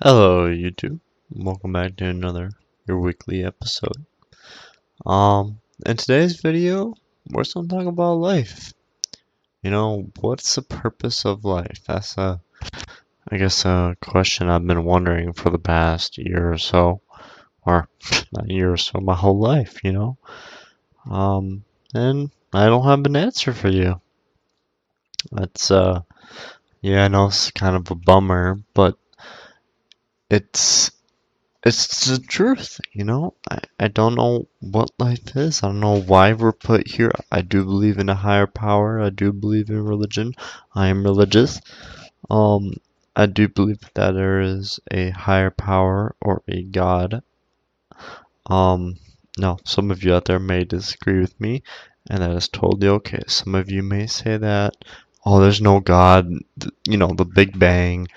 Hello YouTube. Welcome back to another your weekly episode. In today's video, we're just gonna talk about life. What's the purpose of life? That's I guess a question I've been wondering for the past year or so, or not a year or so, my whole life. Um, and I don't have an answer for you. That's yeah, I know it's kind of a bummer, but it's It's the truth. I don't know what life is. I don't know why we're put here. I do believe in a higher power. I do believe in religion. I am religious. Um, I do believe that there is a higher power or a God. Um, now, some of you out there may disagree with me, and that is totally okay. Some of you may say that, oh, there's no God. The Big Bang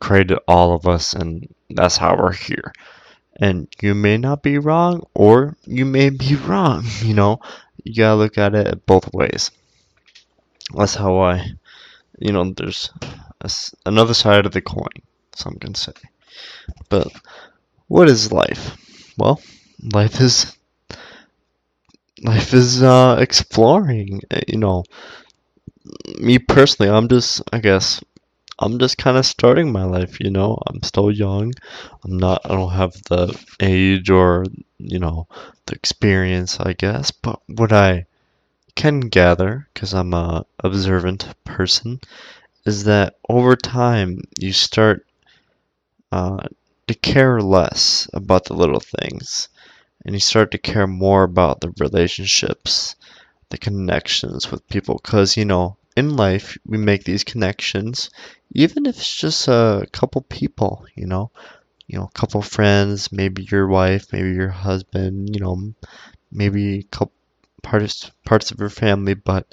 created all of us, and that's how we're here. And you may not be wrong, or you may be wrong. You gotta look at it both ways. That's how there's another side of the coin, some can say. But what is life? Well, life is life is exploring. Me personally, I guess, I'm just kind of starting my life. I'm still young. I don't have the age or, the experience, I guess. But what I can gather, because I'm a observant person, is that over time you start uh, to care less about the little things, and you start to care more about the relationships, the connections with people. Because, in life, we make these connections, even if it's just a couple people, a couple friends, maybe your wife, maybe your husband, maybe a couple parts of your family, but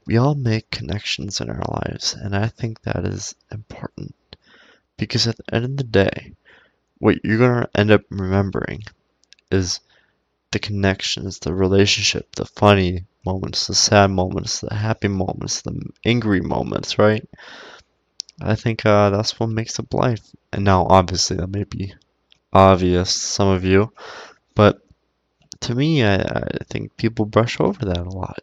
we all make connections in our lives, and I think that is important because at the end of the day, what you're gonna end up remembering is the connections, the relationship, the funny moments, the sad moments, the happy moments, the angry moments, right? I think that's what makes up life. And now, obviously, that may be obvious to some of you, but to me, I think people brush over that a lot.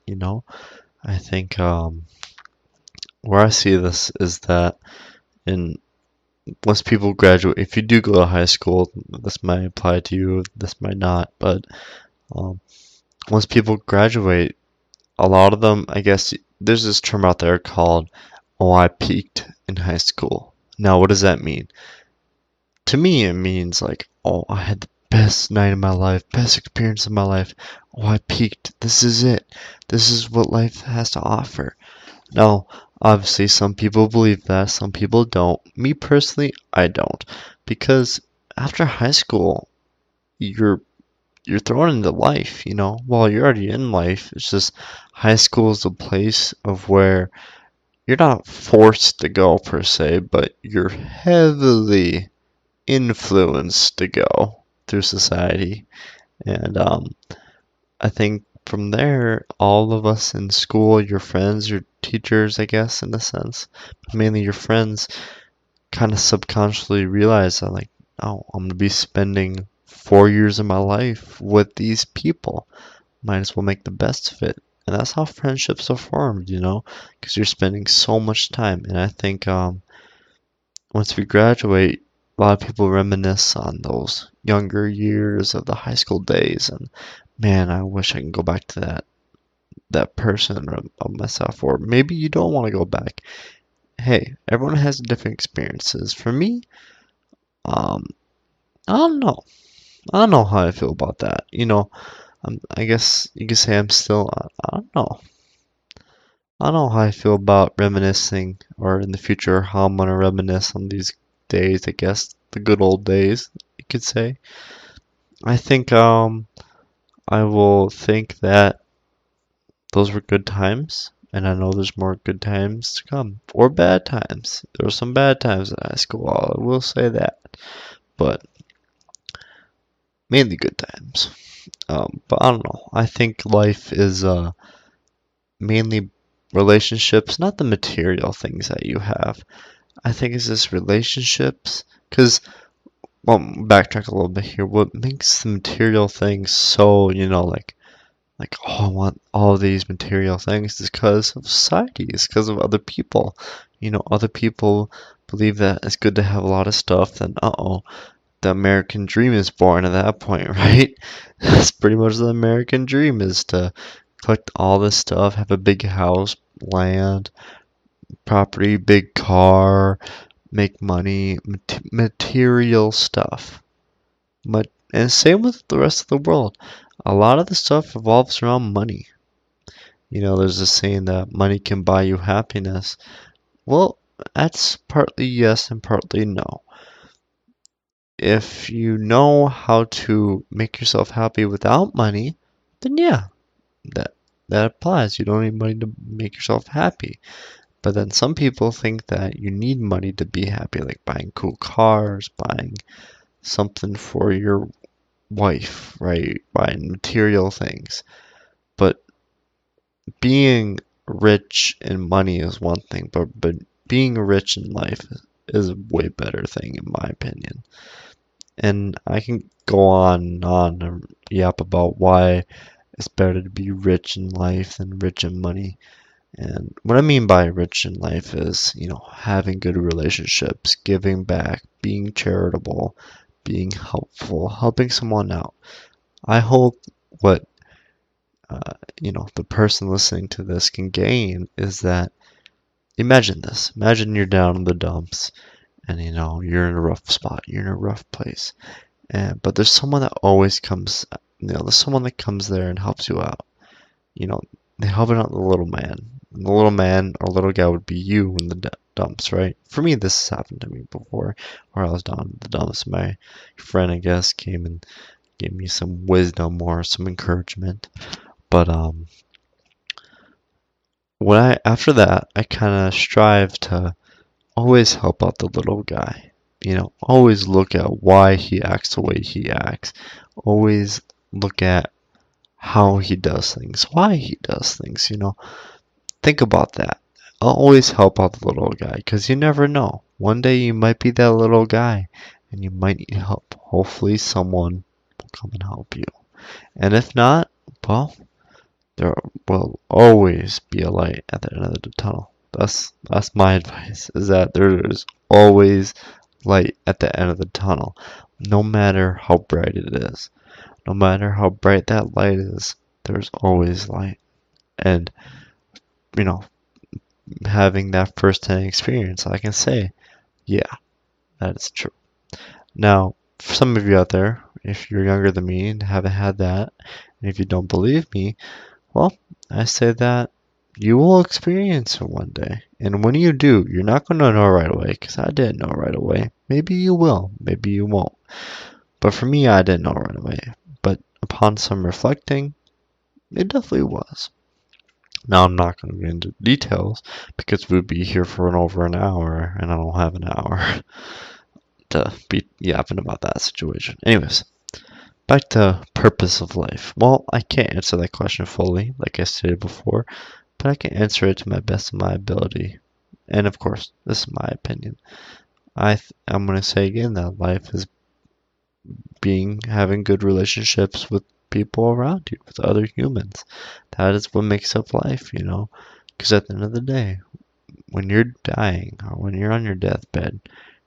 I think where I see this is that in once people graduate, if you do go to high school, this might apply to you, this might not, but um, once people graduate, a lot of them, I guess, there's this term out there called, oh, I peaked in high school. Now, what does that mean? To me, it means like, oh, I had the best night of my life, best experience of my life. Oh, I peaked. This is it. This is what life has to offer. Now, obviously, some people believe that, some people don't. Me personally, I don't. Because after high school, you're you're thrown into life. Well, you're already in life. It's just high school is a place of where you're not forced to go per se, but you're heavily influenced to go through society. And I think from there, all of us in school, your friends, your teachers, I guess, in a sense, but mainly your friends, kind of subconsciously realize that, like, oh, I'm gonna be spending 4 years of my life with these people. Might as well make the best of it. And that's how friendships are formed, because you're spending so much time. And I think once we graduate, a lot of people reminisce on those younger years of the high school days, and man, I wish I can go back to that person of myself. Or maybe you don't want to go back. Hey, everyone has different experiences. For me, um, I don't know. I don't know how I feel about that. I guess you could say I'm still. I don't know. I don't know how I feel about reminiscing, or in the future, how I'm gonna reminisce on these days. I guess the good old days, you could say. I think I will think that those were good times, and I know there's more good times to come, or bad times. There were some bad times in high school, I will say that, but mainly good times. But I don't know. I think life is mainly relationships, not the material things that you have. I think it's just relationships, because well, backtrack a little bit here. What makes the material things so, oh, I want all these material things is because of society. It's because of other people. Other people believe that it's good to have a lot of stuff, then uh-oh, the American dream is born at that point, right? That's pretty much the American dream is to collect all this stuff, have a big house, land, property, big car, make money, material stuff. And same with the rest of the world. A lot of the stuff revolves around money. There's a saying that money can buy you happiness. Well, that's partly yes and partly no. If you know how to make yourself happy without money, then yeah, that that applies. You don't need money to make yourself happy. But then some people think that you need money to be happy, like buying cool cars, buying something for your wife, right? Buying material things. But being rich in money is one thing, but being rich in life is a way better thing in my opinion. And I can go on and yap about why it's better to be rich in life than rich in money. And what I mean by rich in life is, having good relationships, giving back, being charitable, being helpful, helping someone out. I hope what the person listening to this can gain is that imagine this. Imagine you're down in the dumps and you're in a rough spot, you're in a rough place. But there's someone that always comes, there's someone that comes there and helps you out. You know, they help out the little man. And the little man or little guy would be you in the dumps, right? For me, this has happened to me before, where I was down in the dumps. My friend, I guess, came and gave me some wisdom or some encouragement. But after that, I kind of strive to always help out the little guy. Always look at why he acts the way he acts. Always look at how he does things, why he does things. Think about that. I'll always help out the little guy because you never know. One day you might be that little guy and you might need help. Hopefully someone will come and help you. And if not, well, there will always be a light at the end of the tunnel. That's my advice, is that there is always light at the end of the tunnel, no matter how bright it is. No matter how bright that light is, there's always light. And, you know, having that first-hand experience, I can say, yeah, that is true. Now, for some of you out there, if you're younger than me and haven't had that, and if you don't believe me, well, I say that you will experience it one day. And when you do, you're not going to know right away, because I didn't know right away. Maybe you will, maybe you won't. But for me, I didn't know right away. But upon some reflecting, it definitely was. Now, I'm not going to get into details, because we'd be here for over an hour, and I don't have an hour to be yapping about that situation. Anyways, back to purpose of life. Well, I can't answer that question fully, like I stated before, but I can answer it to my best of my ability. And of course, this is my opinion. I'm going to say again that life is having good relationships with people around you, with other humans. That is what makes up life, Because at the end of the day, when you're dying or when you're on your deathbed,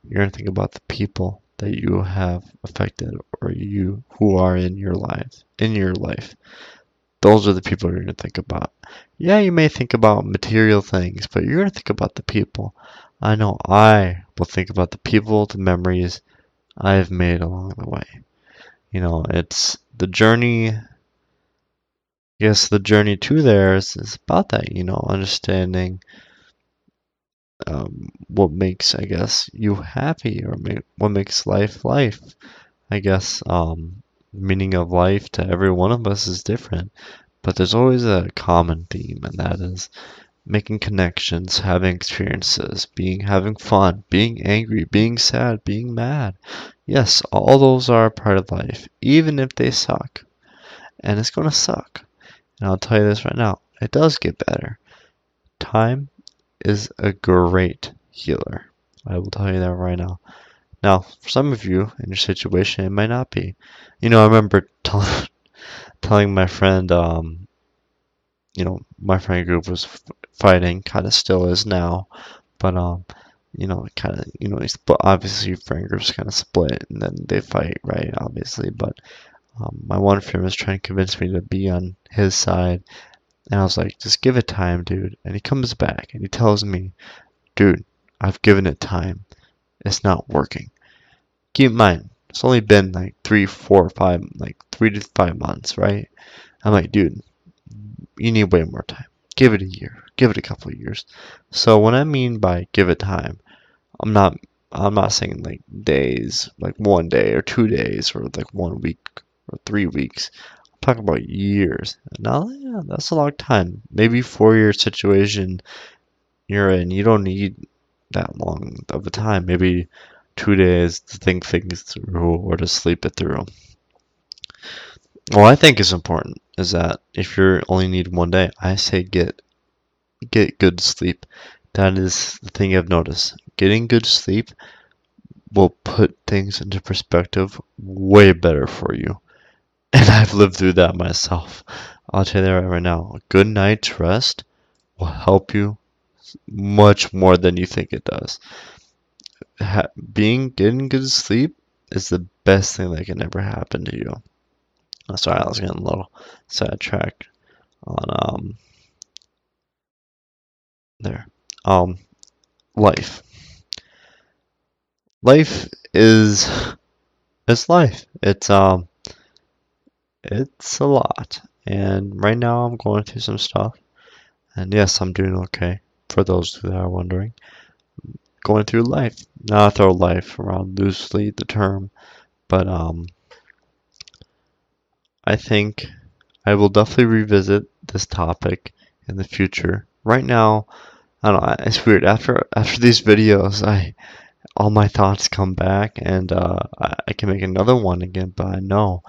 you're going to think about the people that you have affected or you who are in your life. Those are the people you're going to think about. Yeah, you may think about material things, but you're going to think about the people. I know I will think about the people, the memories I've made along the way. It's the journey. Yes, the journey to there is about that, understanding what makes, I guess, you happy or what makes life life. I guess meaning of life to every one of us is different, but there's always a common theme, and that is making connections, having experiences, having fun, being angry, being sad, being mad. Yes, all those are a part of life, even if they suck. And it's gonna suck. And I'll tell you this right now, it does get better. Time is a great healer. I will tell you that right now. Now, for some of you in your situation, it might not be. I remember telling my friend, my friend group was fighting, kind of still is now, but kind of, obviously friend groups kind of split and then they fight, right? Obviously, but my one friend was trying to convince me to be on his side, and I was like, just give it time, dude. And he comes back and he tells me, dude, I've given it time. It's not working. Keep in mind, it's only been like 3 to 5 months, right? I'm like, dude, you need way more time. Give it a year. Give it a couple of years. So when I mean by give it time, I'm not I'm not saying like days, like 1 day or 2 days or like 1 week or 3 weeks. I'm talking about years. Now, yeah, that's a long time. Maybe 4 year situation you're in, you don't need that long of a time. Maybe 2 days to think things through or to sleep it through. What I think is important is that if you only need 1 day, I say get good sleep. That is the thing I've noticed. Getting good sleep will put things into perspective way better for you. And I've lived through that myself. I'll tell you that right now. A good night's rest will help you much more than you think it does. Getting good sleep is the best thing that can ever happen to you. Oh, sorry, I was getting a little sidetracked on there. Um, life. Life is it's life. It's a lot. And right now I'm going through some stuff. And yes, I'm doing okay. For those who are wondering, going through life. Now I throw life around loosely the term, but I think I will definitely revisit this topic in the future. Right now, I don't know. It's weird. After these videos, all my thoughts come back, and I can make another one again. But I know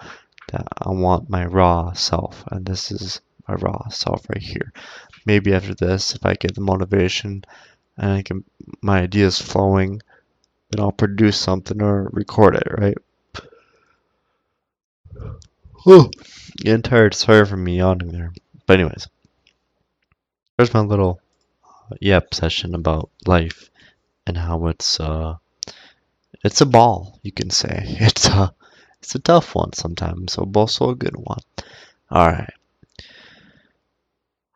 that I want my raw self, and this is my raw self right here. Maybe after this, if I get the motivation and my ideas flowing, then I'll produce something or record it, right? Whew. Getting tired. Sorry for me yawning there. But anyways, there's my little yep session about life and how it's a ball, you can say. It's a tough one sometimes, but also a good one. All right.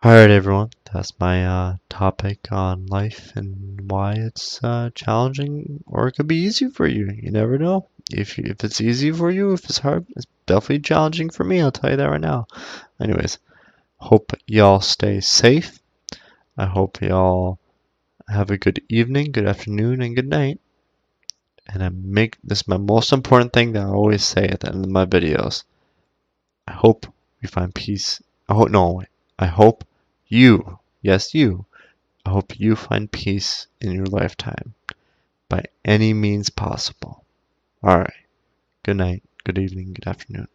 All right, everyone. That's my topic on life and why it's challenging, or it could be easy for you. You never know. If it's easy for you, if it's hard, it's definitely challenging for me. I'll tell you that right now. Anyways, hope y'all stay safe. I hope y'all have a good evening, good afternoon, and good night. And I make this my most important thing that I always say at the end of my videos. I hope we find peace. I hope you, yes, you, I hope you find peace in your lifetime by any means possible. Alright. Good night, good evening, good afternoon.